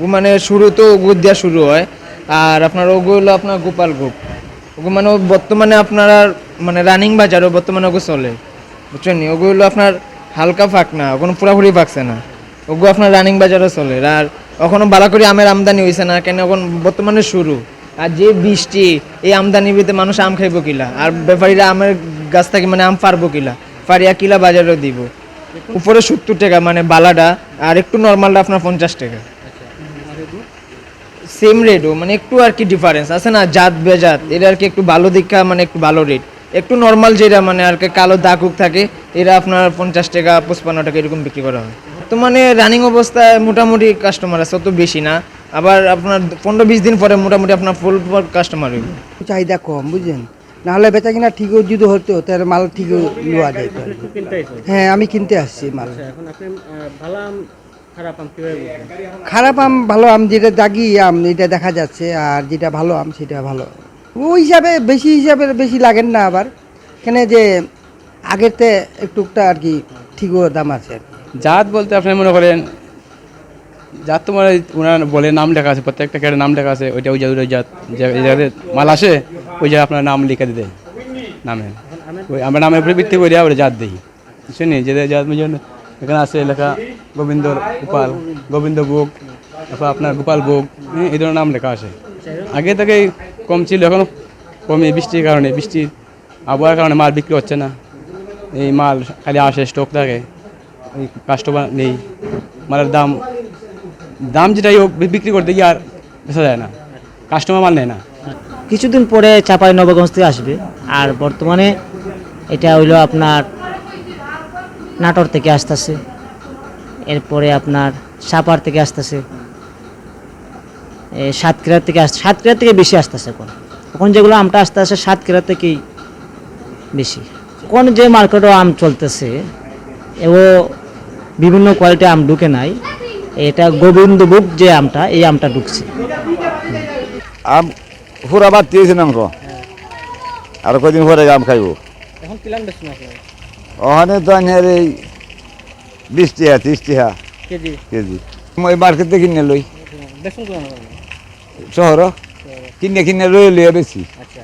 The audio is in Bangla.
মানে শুরু তো ওগু দিয়া শুরু হয়। আর আপনার ওগু হলো আপনার গোপালভোগ। ওগু মানে বর্তমানে আপনার মানে রানিং বাজারও বর্তমানে ওগু চলে, বুঝছেন নি? ওগু হলো আপনার হালকা ফাঁক না, কোনো পুরাপুরি পাকছে না। ওগু আপনার রানিং বাজারও চলে। আর এখনো বালা করে আমের আমদানি হয়েছে না, কেন এখন বর্তমানে শুরু। আর যে বৃষ্টি, এই আমদানির ভিতরে মানুষ আম খাইব কিলা, আর ব্যাপারীরা আমের গাছ থেকে মানে আম পারবো কিলা, পারিয়া কিলা বাজারও দিব। উপরে 70 টাকা মানে বালাটা, আর একটু নর্মালটা আপনার 50 টাকা। সেম রেটও মানে একটু আর কি ডিফারেন্স আছে না, জাত বেজাত এটা আর কি একটু ভালো দীক্ষা মানে একটু ভালো রেট। একটু নর্মাল যেটা মানে আর কি কালো দাগুক থাকে, এরা আপনার 50 টাকা 55 টাকা এরকম বিক্রি করা হয়। তো মানে রানিং অবস্থায় মোটামুটি কাস্টমার আছে, অত বেশি না। আবার আপনার 15-20 দিন পরে মোটামুটি আপনার ফুল কাস্টমার হইব। চাহিদা কম, বুঝলেন? নাহলে বেচা কিনা ঠিকও যদি হতো তাহলে মাল ঠিকও নেওয়া যেত। হ্যাঁ, আমি কিনতে আসছি মাল। এখন আপনি ভালো আম খারাপ আম কিভাবে বুঝবেন? খারাপ আম ভালো আম, যেটা দাগি আম এটা দেখা যাচ্ছে, আর যেটা ভালো আম সেটা ভালো। ওই হিসাবে বেশি লাগেন না আবার, কেন যে আগেরতে একটুকটা আর কি ঠিকও দাম আছে। জাত বলতে আপনি মনে করেন জাত তো মানে ওনার বলে নাম লেখা আছে, প্রত্যেকটা ক্যারের নাম লেখা আছে, ওইটা ওই জাত যে জায়গাতে মাল আসে ওই জায়গায় আপনার নাম লিখে দিতে নামে। ওই আমরা নামের উপরে ভিত্তি করে ওটা জাত দিই, বুঝছেন? যে জাত এখানে আছে লেখা গোবিন্দ ভোগ, তারপর আপনার গোপাল ভোগ, এই ধরনের নাম লেখা আসে। আগে থেকেই কম ছিল, এখন কমে বৃষ্টির কারণে, বৃষ্টির আবহাওয়ার কারণে মাল বিক্রি হচ্ছে না। এই মাল খালি আসে, স্টক থাকে, এই কাস্টমার নেই। মালের দাম যেটাই হোক বিক্রি করতে গিয়ে আর বেচা যায় না, কাস্টমার মাল নেয় না। কিছুদিন পরে চাপাই নবাবগঞ্জ থেকে আসবে। আর বর্তমানে এটা হইলো আপনার নাটোর থেকে আসতেছে, এরপরে আপনার সাপার থেকে আসতেছে, সাতক্ষীরা থেকে বেশি আসতেছে। এখন যেগুলো আমটা আসতে সাতক্ষীরা থেকেই বেশি। এখন যে মার্কেটে আম চলতেছে ও বিভিন্ন কোয়ালিটি আম ঢুকে নাই, এটা গোবিন্দভোগ যে আমটা, এই আমটা ঢুকছে। আম পুরা বাদ দিয়েছেন আমক, আর কদিন পরে আম খাইব। এখন কিলাম বেশি ওখানে তো আনের এই 20 টাকা 30 টাকা কেজি কেজি। ওই মার্কেটে কিনে লই, বেসন শহর কিনে লই লইয়া বেশি। আচ্ছা,